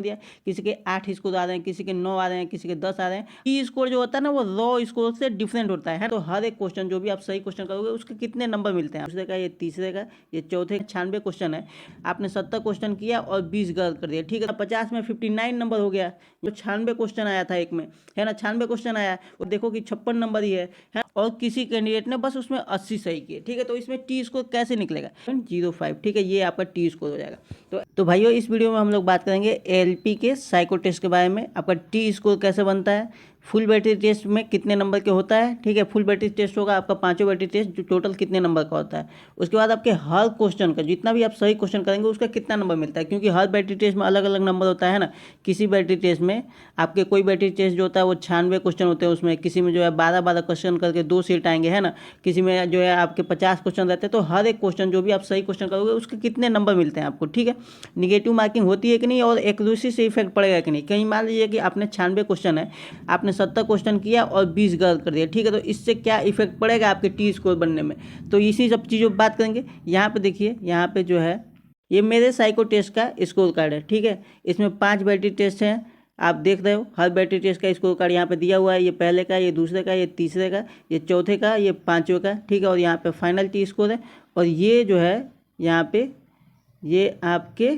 दिया, किसी के 8 स्कोर आ रहे हैं, किसी के 9 आ रहे हैं, किसी के 10 आ रहे हैं। टी स्कोर जो होता है ना वो रॉ स्कोर से डिफरेंट होता है। तो हर एक क्वेश्चन जो भी आप सही क्वेश्चन करोगे उसके कितने नंबर मिलते हैं, दूसरे का, ये तीसरे का, ये चौथे 96 क्वेश्चन है, आपने 70 क्वेश्चन किया और 20 गलत कर दिया, ठीक है। 50 में 59 नंबर हो गया। जो 96 क्वेश्चन आया था एक में, है ना, 96 क्वेश्चन आया, वो देखो कि 56 नंबर ही है। और किसी कैंडिडेट ने बस उसमें 80 सही किए, ठीक है। तो इसमें टी स्कोर कैसे निकलेगा, 0.05, ठीक है, ये आपका टी स्कोर हो जाएगा। तो भाइयों इस वीडियो में हम लोग बात करेंगे एलपी के साइको टेस्ट के बारे में, आपका टी स्कोर कैसे बनता है, फुल बैटरी टेस्ट में कितने नंबर के होता है, ठीक है। फुल बैटरी टेस्ट होगा आपका 5 बैटरी टेस्ट, जो टोटल कितने नंबर का होता है। उसके बाद आपके हर क्वेश्चन का, जितना भी आप सही क्वेश्चन करेंगे उसका कितना नंबर मिलता है, क्योंकि हर बैटरी टेस्ट में अलग अलग नंबर होता है ना। किसी बैटरी टेस्ट में आपके कोई बैटरी टेस्ट जो होता है वो 96 क्वेश्चन होते हैं उसमें, किसी में जो है 12 क्वेश्चन करके 2 सीट आएंगे, है ना। किसी में जो है आपके 50 क्वेश्चन रहते हैं। तो हर एक क्वेश्चन जो भी आप सही क्वेश्चन करोगे उसके कितने नंबर मिलते हैं आपको, ठीक है। निगेटिव मार्किंग होती है कि नहीं, और एक्यूरेसी से इफेक्ट पड़ेगा कि नहीं। कहीं मान लीजिए कि आपने 96 क्वेश्चन है, आपने 70 क्वेश्चन किया और 20 गलत कर दिया, ठीक है। तो इससे क्या इफेक्ट पड़ेगा आपके टी स्कोर बनने में, तो इसी सब चीज़ों पर बात करेंगे। यहाँ पे देखिए, यहाँ पे जो है ये मेरे साइको टेस्ट का स्कोर कार्ड है, ठीक है। इसमें 5 बैटरी टेस्ट हैं, आप देख रहे हो। हर बैटरी टेस्ट का स्कोर कार्ड यहाँ पे दिया हुआ है, ये पहले का, ये दूसरे का, ये तीसरे का, ये चौथे का, ये 5वें का, ठीक है। और यहाँ पे फाइनल टी स्कोर है, और ये जो है यहाँ पे ये आपके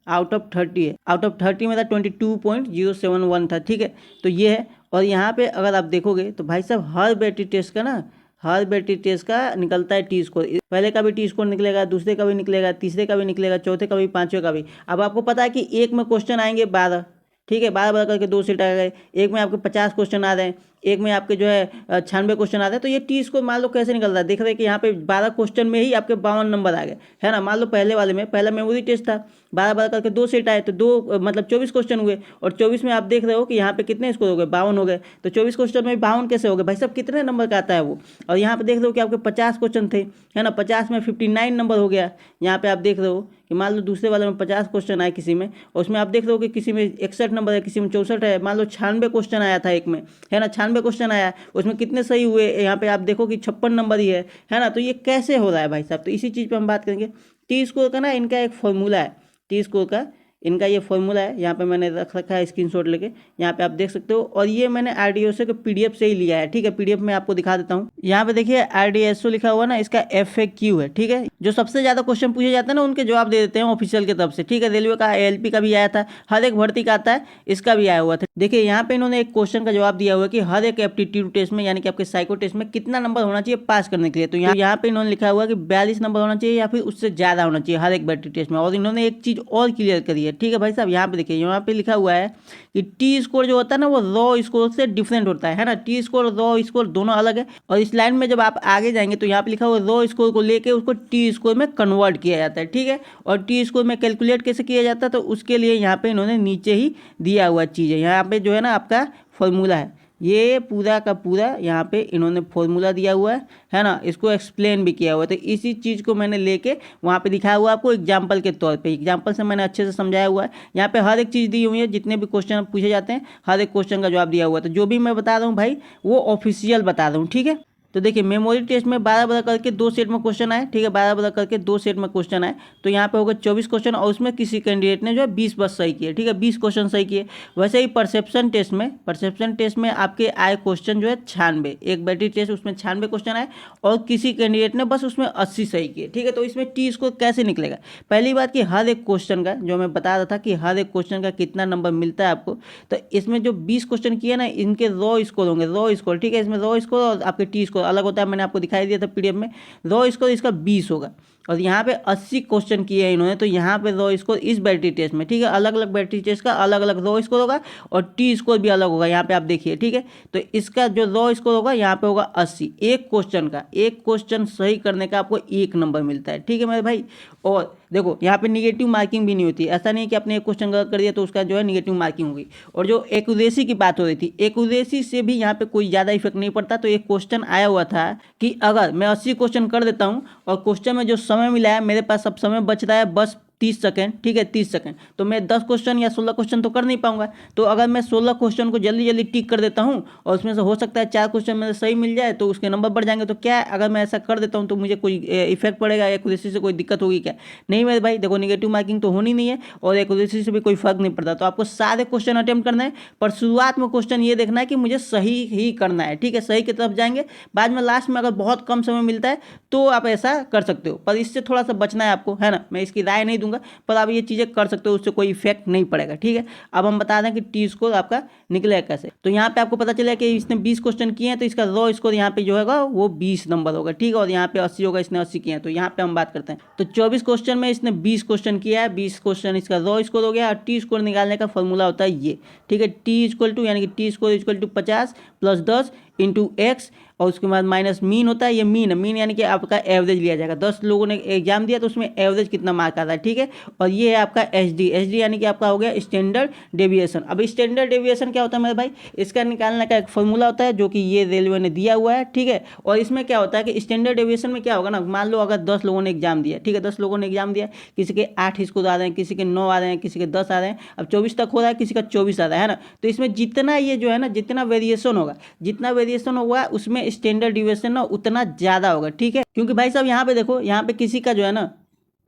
आउट ऑफ 30 है। आउट ऑफ 30 में था 22.071 था, ठीक है। तो ये है। और यहाँ पे अगर आप देखोगे तो भाई साहब हर बैटरी टेस्ट का ना, हर बैटरी टेस्ट का निकलता है टी स्कोर। पहले का भी टी स्कोर निकलेगा, दूसरे का भी निकलेगा, तीसरे का भी निकलेगा, चौथे का भी, 5वें का भी। अब आपको पता है कि एक में क्वेश्चन आएंगे 12, ठीक है, 12 करके 2 सीट आ गए। एक में आपके 50 क्वेश्चन आ रहे हैं, एक में आपके जो है 96 क्वेश्चन आते हैं। तो ये टी स्कोर मान लो कैसे निकल रहा है, देख रहे हैं कि यहाँ पे 12 क्वेश्चन में ही आपके 52 नंबर आ गए, है ना। मान लो पहले वाले में, पहला मेमोरी टेस्ट था, 12 करके 2 सेट आए, तो 2 मतलब 24 क्वेश्चन हुए। और 24 में आप देख रहे हो कि यहाँ पे कितने स्कोर हो गए, 52 हो गए। तो 24 क्वेश्चन में 52 कैसे हो गए भाई साहब, कितने नंबर का आता है वो। और यहाँ पे देख रहे हो कि आपके 50 क्वेश्चन थे, है ना, 50 में 59 नंबर हो गया। यहाँ पे आप देख रहे हो कि मान लो दूसरे वाले में 50 क्वेश्चन आए किसी में, और उसमें आप देख रहे हो कि किसी में 61 नंबर है, किसी में 64 है। मान लो 96 क्वेश्चन आया था एक में, है ना, 96 क्वेश्चन आया, उसमें कितने सही हुए, यहाँ पे आप देखो कि 56 नंबर ही है ना। तो ये कैसे हो रहा है भाई साहब, तो इसी चीज़ पे हम बात करेंगे। टी स्कोर का ना इनका एक फॉर्मूला है, टी स्कोर का इनका ये फॉर्मूला है, यहाँ पे मैंने रख रखा है स्क्रीनशॉट लेके, यहाँ पे आप देख सकते हो। और ये मैंने आरडीएसओ के पीडीएफ से ही लिया है, ठीक है। पीडीएफ में आपको दिखा देता हूँ। यहाँ पे देखिए आरडीएसओ लिखा हुआ ना, इसका FAQ है, ठीक है। जो सबसे ज़्यादा क्वेश्चन पूछे जाते हैं ना उनके जवाब दे देते हैं ऑफिशियल की तरफ से, ठीक है। रेलवे का, ALP का भी आया था, हर एक भर्ती का आता है, इसका भी आया हुआ था। देखिए यहाँ पे इन्होंने एक क्वेश्चन का जवाब दिया हुआ है कि हर एक एप्टीट्यूड टेस्ट में, यानी कि आपके साइको टेस्ट में कितना नंबर होना चाहिए पास करने के लिए। तो यहाँ पे इन्होंने लिखा हुआ है कि 42 नंबर होना चाहिए या फिर उससे ज़्यादा होना चाहिए हर एक बैटरी टेस्ट में। और इन्होंने एक चीज़ और क्लियर करी है, ठीक है भाई साहब। यहाँ देखिए यहाँ पे लिखा हुआ है कि टी स्कोर जो होता है ना वो रॉ स्कोर से डिफरेंट होता है ना। टी स्कोर और रॉ स्कोर दोनों अलग है। और इस लाइन में जब आप आगे जाएंगे तो यहाँ पे लिखा हुआ रॉ स्कोर को लेके उसको टी स्कोर में कन्वर्ट किया जाता है, ठीक है। और टी स्कोर में कैलकुलेट कैसे किया जाता है, तो उसके लिए यहाँ पे इन्होंने नीचे ही दिया हुआ चीज़ है। यहाँ पे जो है ना आपका फॉर्मूला है, ये पूरा का पूरा यहाँ पे इन्होंने फॉर्मूला दिया हुआ है ना। इसको एक्सप्लेन भी किया हुआ है। तो इसी चीज़ को मैंने लेके वहाँ पे दिखाया हुआ आपको एग्जाम्पल के तौर पे, एग्जाम्पल से मैंने अच्छे से समझाया हुआ है। यहाँ पे हर एक चीज़ दी हुई है, जितने भी क्वेश्चन पूछे जाते हैं हर एक क्वेश्चन का जवाब दिया हुआ है। तो जो भी मैं बता रहा हूँ भाई वो ऑफिशियल बता रहा हूँ, ठीक है। तो देखिए मेमोरी टेस्ट में 12 करके 2 सेट में क्वेश्चन आए, ठीक है, 12 करके 2 सेट में क्वेश्चन आए। तो यहाँ पे होगा 24 क्वेश्चन, और उसमें किसी कैंडिडेट ने जो है 20 बस सही किए, ठीक है, 20 क्वेश्चन सही किए। वैसे ही परसेप्शन टेस्ट में आपके आए क्वेश्चन जो है 96, एक बैटरी टेस्ट उसमें 96 क्वेश्चन आए, और किसी कैंडिडेट ने बस उसमें 80 सही किए, ठीक है। तो इसमें टी स्कोर कैसे निकलेगा, पहली बात कि हर एक क्वेश्चन का, जो मैं बता रहा था कि हर एक क्वेश्चन का कितना नंबर मिलता है आपको, तो इसमें जो 20 क्वेश्चन किए ना इनके रॉ स्कोर होंगे, रॉ स्कोर, ठीक है। इसमें रॉ स्कोर और आपके टी स्कोर अलग होता है, मैंने आपको दिखाई दिया था पीडीएफ में। रॉ स्कोर इसका 20 होगा, और यहाँ पे 80 क्वेश्चन किए हैं इन्होंने, तो यहाँ पे रॉ स्कोर इस बैटरी टेस्ट में, ठीक है, अलग अलग बैटरी टेस्ट का अलग अलग रॉ स्कोर होगा, और टी स्कोर भी अलग होगा। यहाँ पे आप देखिए, ठीक है। तो इसका जो रॉ स्कोर होगा यहाँ पे होगा 80, एक क्वेश्चन का, एक क्वेश्चन सही करने का आपको 1 नंबर मिलता है, ठीक है मेरे भाई। और देखो यहाँ पे निगेटिव मार्किंग भी नहीं होती, ऐसा नहीं कि आपने एक क्वेश्चन गलत कर दिया तो उसका जो है निगेटिव मार्किंग होगी। और जो एक्यूरेसी की बात हो रही थी, एक्यूरेसी से भी यहाँ पे कोई ज़्यादा इफेक्ट नहीं पड़ता। तो एक क्वेश्चन आया हुआ था कि अगर मैं 80 क्वेश्चन कर देता हूँ और क्वेश्चन में जो समय मिला है मेरे पास अब समय बच रहा है बस 30 सेकंड, ठीक है 30 सेकंड, तो मैं 10 क्वेश्चन या 16 क्वेश्चन तो कर नहीं पाऊंगा। तो अगर मैं 16 क्वेश्चन को जल्दी जल्दी टिक कर देता हूँ और उसमें से हो सकता है 4 क्वेश्चन में सही मिल जाए तो उसके नंबर बढ़ जाएंगे। तो क्या है, अगर मैं ऐसा कर देता हूँ तो मुझे कोई इफेक्ट पड़ेगा, एक्यूरेसी से कोई दिक्कत होगी क्या? नहीं मेरे भाई, देखो नेगेटिव मार्किंग तो होनी नहीं है और एक्यूरेसी से भी कोई फर्क नहीं पड़ता। तो आपको सारे क्वेश्चन अटेम्प्ट करना है, पर शुरुआत में क्वेश्चन ये देखना है कि मुझे सही ही करना है, ठीक है, सही की तरफ जाएंगे। बाद में लास्ट में अगर बहुत कम समय मिलता है तो आप ऐसा कर सकते हो, पर इससे थोड़ा सा बचना है आपको, है ना। मैं इसकी राय नहीं दूंगा, पर आप ये चीज़ें कर सकते हो, उससे कोई इफेक्ट नहीं पड़ेगा, ठीक है। अब हम बता दें कि टी स्कोर आपका निकलेगा कैसे। तो यहाँ पे आपको पता चला कि इसने 20 क्वेश्चन किए हैं तो इसका रॉ स्कोर यहाँ पे जो होगा वो 20 नंबर होगा, ठीक है। और यहाँ पे 80 होगा, इसने 80 किए हैं। तो यहाँ पे हम बात करते हैं, तो 24 क्वेश्चन में इसने 20 क्वेश्चन किया है, 20 क्वेश्चन इसका रॉ स्कोर हो गया। और टी स्कोर निकालने का फॉर्मूला होता है ये, ठीक है, टी इक्वल टू यानी कि T score equal to 50 + 10 into x, और उसके बाद माइनस मीन होता है। ये मीन है, मीन यानी कि आपका एवरेज लिया जाएगा। 10 लोगों ने एग्जाम दिया तो उसमें एवरेज कितना मार्क आता है, ठीक है। और ये है आपका एच डी यानी कि आपका हो गया स्टैंडर्ड डेविएशन। अब स्टैंडर्ड डेविएशन क्या होता है मेरे भाई, इसका निकालने का एक फॉर्मूला होता है जो कि ये रेलवे ने दिया हुआ है, ठीक है। और इसमें क्या होता है कि स्टैंडर्ड डेविएशन में क्या होगा ना, मान लो अगर 10 लोगों ने एग्जाम दिया, ठीक है, 10 लोगों ने एग्जाम दिया, किसी के 8 स्कोर आ रहे हैं, किसी के 9 आ रहे हैं, किसी के 10 आ रहे हैं, अब 24 तक हो रहा है, किसी का 24 आ रहा है ना। तो इसमें जितना ये जो है ना, जितना वेरिएशन होगा, जितना वेरिएशन होगा उसमें स्टैंडर्ड डिविएशन ना उतना ज़्यादा होगा, ठीक है। क्योंकि भाई साहब यहाँ पे देखो, यहाँ पे किसी का जो है ना,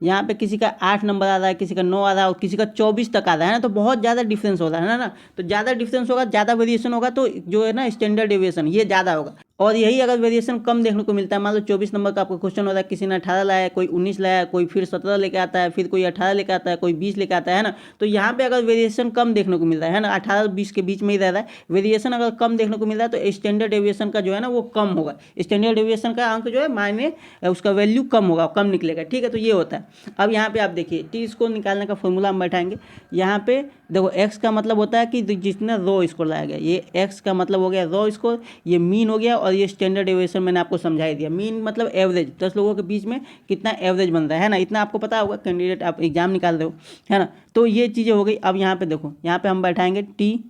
यहाँ पे किसी का 8 नंबर आ रहा है, किसी का 9 आ रहा है और किसी का 24 तक आ रहा है ना, तो बहुत ज़्यादा डिफरेंस हो रहा है ना। तो ज़्यादा डिफरेंस होगा, ज़्यादा वेरिएशन होगा, तो जो है ना स्टैंडर्ड डेविएशन ये ज़्यादा होगा। और यही अगर वेरिएशन कम देखने को मिलता है, मान लो 24 नंबर का आपका क्वेश्चन होता है, किसी ने 18 लाया, कोई 19 लाया, कोई फिर 17 लेके आता है, फिर कोई 18 लेके आता है, कोई 20 लेके आता है ना। तो यहाँ पे अगर वेरिएशन कम देखने को मिल रहा है ना, 18-20 के बीच में ही रह रहा है, वेरिएशन अगर कम देखने को मिल रहा है तो स्टैंडर्ड डेविएशन का जो है ना वो कम होगा। स्टैंडर्ड डेविएशन का अंक जो है मायने उसका वैल्यू कम होगा, कम निकलेगा, ठीक है। तो ये होता है। अब यहाँ पे आप देखिए टी स्कोर निकालने का फॉर्मूला हम बैठाएंगे। यहाँ पे देखो एक्स का मतलब होता है कि जितना रो स्कोर लाया गया, ये एक्स का मतलब हो गया रो स्कोर, ये मीन हो गया, और ये स्टैंडर्ड डेविएशन मैंने आपको समझा ही दिया। मीन मतलब एवरेज, 10 लोगों के बीच में कितना एवरेज बन रहा है ना, इतना आपको पता होगा, कैंडिडेट आप एग्जाम निकाल रहे हो, है ना। तो ये चीज़ें हो गई। अब यहाँ पे देखो, यहाँ पे हम बैठाएंगे टी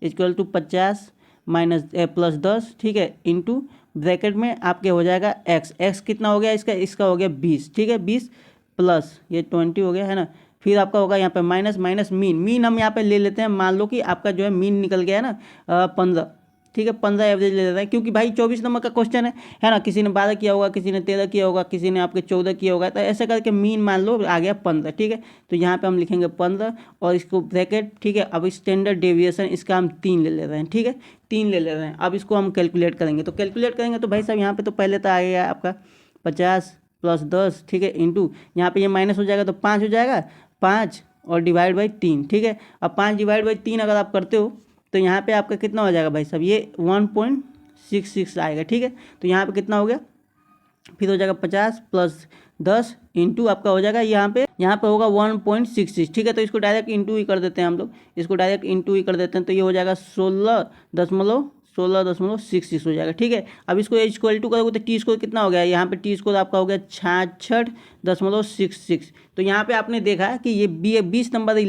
इक्वल टू 50 + 10, ठीक है, इंटू ब्रैकेट में आपके हो जाएगा एक्स कितना हो गया इसका हो गया 20, ठीक है, 20 प्लस ये 20 हो गया, है ना। फिर आपका होगा यहाँ पे माइनस मीन हम यहाँ पे ले लेते हैं। मान लो कि आपका जो है मीन निकल गया है ना 15, ठीक है, 15 एवरेज ले लेते हैं, क्योंकि भाई 24 नंबर का क्वेश्चन है ना। किसी ने 12 किया होगा, किसी ने 13 किया होगा, किसी ने आपके 14 किया होगा, तो ऐसे करके मीन मान लो आ गया 15, ठीक है। तो यहाँ पे हम लिखेंगे 15 और इसको ब्रैकेट, ठीक है। अब स्टैंडर्ड डेविएशन इसका हम 3 ले ले रहे हैं, ठीक है, 3 ले ले रहे हैं। अब इसको हम कैलकुलेट करेंगे, तो कैलकुलेट करेंगे तो भाई साहब यहाँ पे तो पहले तो आ गया आपका 50 + 10, ठीक है, इंटू यहाँ पे ये माइनस हो जाएगा तो 5 हो जाएगा, 5 और डिवाइड बाई 3, ठीक है। अब 5 डिवाइड बाई 3 अगर आप करते हो तो यहाँ पे आपका कितना हो जाएगा भाई साहब, ये 1.66 आएगा, ठीक है। तो यहाँ पे कितना हो गया, फिर हो जाएगा 50 + 10 इंटू आपका हो जाएगा यहाँ पे होगा 1.66, ठीक है। तो इसको डायरेक्ट इंटू ही कर देते हैं हम लोग, इसको डायरेक्ट इंटू ही कर देते हैं। तो ये हो जाएगा 16.66 हो जाएगा, ठीक है। अब इसको इक्वल टू करोगे तो टी स्कोर कितना हो गया, यहाँ पे टी स्कोर आपका हो गया 66.66। तो यहाँ पे आपने देखा कि ये 20 नंबर ही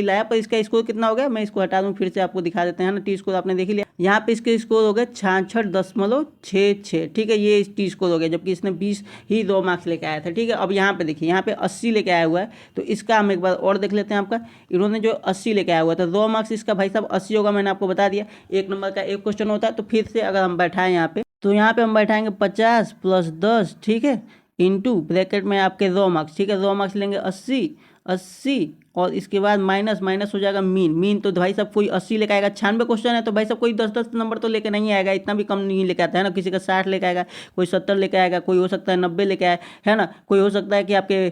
लाया, पर इसका स्कोर कितना हो गया, मैं इसको हटा दूँ, फिर से आपको दिखा देते हैं ना। टी स्कोर आपने देख लिया, यहाँ पे इसके स्कोर हो गए 66.66, ठीक है, ये टी स्कोर हो गया, जबकि इसने 20 ही 2 मार्क्स लेके आया था, ठीक है। अब यहाँ पे देखिए, यहाँ पे 80 लेके आया हुआ है, तो इसका हम एक बार और देख लेते हैं। आपका इन्होंने जो 80 लेके आया हुआ था, 2 मार्क्स इसका भाई साहब 80 होगा, मैंने आपको बता दिया। 1 नंबर का एक क्वेश्चन होता है। तो फिर से अगर हम बैठाएं यहाँ पे, तो यहाँ पे हम बैठाएंगे 50 + 10, ठीक है, इंटू ब्रैकेट में आपके 2 मार्क्स, ठीक है, 2 मार्क्स लेंगे 80 और इसके बाद माइनस हो जाएगा मीन। तो भाई साहब कोई 80 लेके आएगा, 96 क्वेश्चन है तो भाई साहब कोई 10 नंबर तो लेके नहीं आएगा, इतना भी कम नहीं लेके आता है ना। किसी का 60 लेके आएगा, कोई 70 लेके आएगा, कोई हो सकता है 90 लेके आए, है ना, कोई हो सकता है कि आपके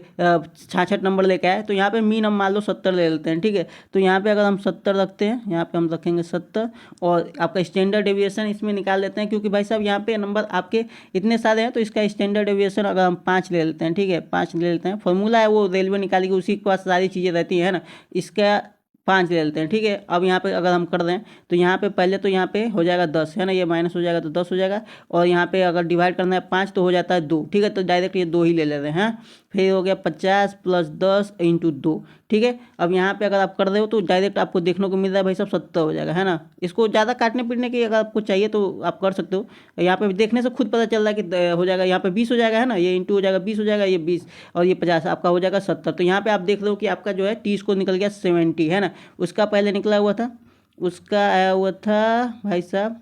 66 नंबर लेके आए। तो यहाँ पे मीन हम मान लो 70 ले लेते हैं, ठीक है। तो यहाँ पे अगर हम 70 रखते हैं, यहाँ पे हम रखेंगे 70 और आपका स्टैंडर्ड डेविएशन इसमें निकाल लेते हैं, क्योंकि भाई साहब यहाँ पे नंबर आपके इतने सारे हैं। तो इसका स्टैंडर्ड डेविएशन अगर हम 5 ले लेते हैं, ठीक है, 5 ले लेते हैं, फॉर्मूला है वो रेलवे निकालेगी, उसी के पास सारी चीज़ें रहती है ना। इसका 5 ले लेते हैं, ठीक है। अब यहाँ पे अगर हम कर दें तो यहाँ पे पहले तो यहाँ पे हो जाएगा 10, है ना, ये माइनस हो जाएगा तो 10 हो जाएगा, और यहाँ पे अगर डिवाइड करना है 5 तो हो जाता है 2, ठीक है। तो डायरेक्ट ये 2 ही ले लेते हैं। फिर हो गया 50 + 10 × 2, ठीक है। अब यहाँ पे अगर आप कर रहे हो तो डायरेक्ट आपको देखने को मिल रहा है भाई साहब 70 हो जाएगा, है ना। इसको ज़्यादा काटने पीटने की अगर आपको चाहिए तो आप कर सकते हो। यहाँ पे देखने से खुद पता चल रहा है कि हो जाएगा, यहाँ पे 20 हो जाएगा, है ना। ये इंटू हो जाएगा 20 हो जाएगा, ये 20 और ये 50 आपका हो जाएगा 70। तो यहाँ पे आप देख रहे हो कि आपका जो है टी स्कोर निकल गया 70, है ना। उसका पहले निकला हुआ था, उसका आया हुआ था भाई साहब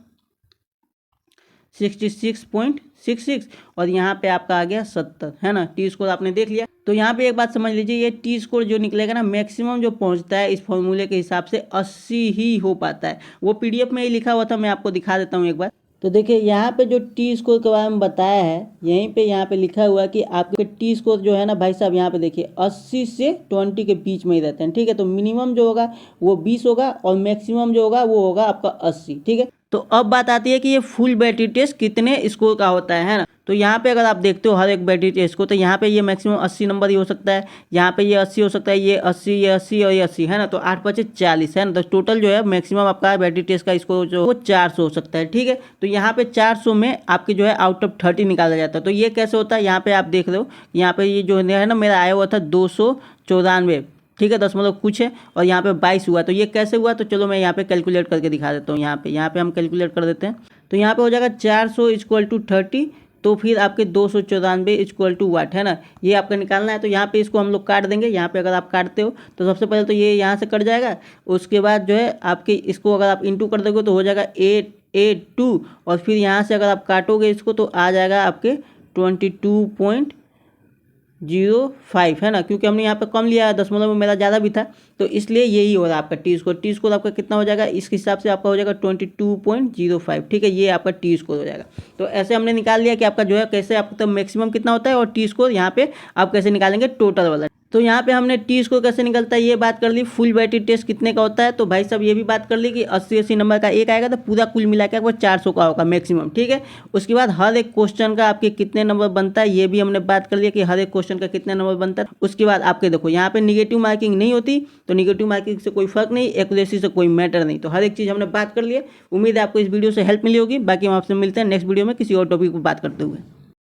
66.66 और यहाँ पे आपका आ गया 70, है ना। टी स्कोर आपने देख लिया। तो यहाँ पे एक बात समझ लीजिए, ये टी स्कोर जो निकलेगा ना मैक्सिमम जो पहुँचता है इस फॉर्मूले के हिसाब से 80 ही हो पाता है। वो पीडीएफ में ही लिखा हुआ था, मैं आपको दिखा देता हूँ एक बार। तो देखिए यहाँ पे जो टी स्कोर के बारे में बताया है, यहीं पे यहाँ पे लिखा हुआ है कि आपके टी स्कोर जो है ना भाई साहब, यहाँ पे देखिए 80 से 20 के बीच में ही रहते हैं, ठीक है। तो मिनिमम जो होगा वो 20 होगा और मैक्सिमम जो होगा वो होगा आपका 80, ठीक है। तो अब बात आती है कि ये फुल बैटरी टेस्ट कितने स्कोर का होता है ना। तो यहाँ पे अगर आप देखते हो हर एक बैटरी टेस्ट को, तो यहाँ पे ये मैक्सिमम 80 नंबर ही हो सकता है, यहाँ पे ये 80 हो सकता है, ये 80, ये 80 और ये 80, है ना। तो 8 × 5 = 40, है ना। तो टोटल जो है मैक्सिमम आपका बैटरी टेस्ट का स्कोर जो वो 400 हो सकता है, ठीक है। तो यहाँ पे 400 में आपके जो है आउट ऑफ 30 निकाला जाता है। तो ये कैसे होता है, यहाँ पे आप देख रहे हो, यहाँ पे ये जो है ना मेरा आया हुआ था 294, ठीक है, 10 मतलब कुछ है, और यहाँ पे 22 हुआ। तो ये कैसे हुआ, तो चलो मैं यहाँ पे कैलकुलेट करके दिखा देता हूँ। यहाँ पे हम कैलकुलेट कर देते हैं। तो यहाँ पे हो जाएगा 400 = 30, तो फिर आपके 294 = वाट, है ना। ये आपका निकालना है। तो यहाँ पे इसको हम लोग काट देंगे। यहाँ पे अगर आप काटते हो तो सबसे पहले तो ये यहाँ से कट जाएगा, उसके बाद जो है आपके इसको अगर आप इंटू कर दोगे तो हो जाएगा 882, और फिर यहाँ से अगर आप काटोगे इसको तो आ जाएगा आपके 22.05, है ना। क्योंकि हमने यहाँ पे कम लिया है, 10 में मेरा ज़्यादा भी था, तो इसलिए यही हो रहा है आपका टी स्कोर। टी स्कोर आपका कितना हो जाएगा, इस हिसाब से आपका हो जाएगा 22.05, ठीक है। ये आपका टी स्कोर हो जाएगा। तो ऐसे हमने निकाल लिया कि आपका जो है कैसे आपका मैक्सिमम कितना होता है और टी स्कोर यहाँ पे आप कैसे निकालेंगे टोटल वाला। तो यहाँ पे हमने टी स्कोर कैसे निकलता है ये बात कर ली। फुल बैटरी टेस्ट कितने का होता है, तो भाई साहब ये भी बात कर ली कि 80 नंबर का एक आएगा, तो पूरा कुल मिला के आपको 400 का होगा मैक्सिमम, ठीक है। उसके बाद हर एक क्वेश्चन का आपके कितने नंबर बनता है ये भी हमने बात कर लिया कि हर एक क्वेश्चन का कितने नंबर बनता है। उसके बाद आपके देखो यहाँ पे निगेटिव मार्किंग नहीं होती, तो निगेटिव मार्किंग से कोई फर्क नहीं, एक्यूरेसी से कोई मैटर नहीं। तो हर एक चीज़ हमने बात कर ली है। उम्मीद है आपको इस वीडियो से हेल्प मिली होगी। बाकी हम आपसे मिलते हैं नेक्स्ट वीडियो में किसी और टॉपिक पर बात करते हुए।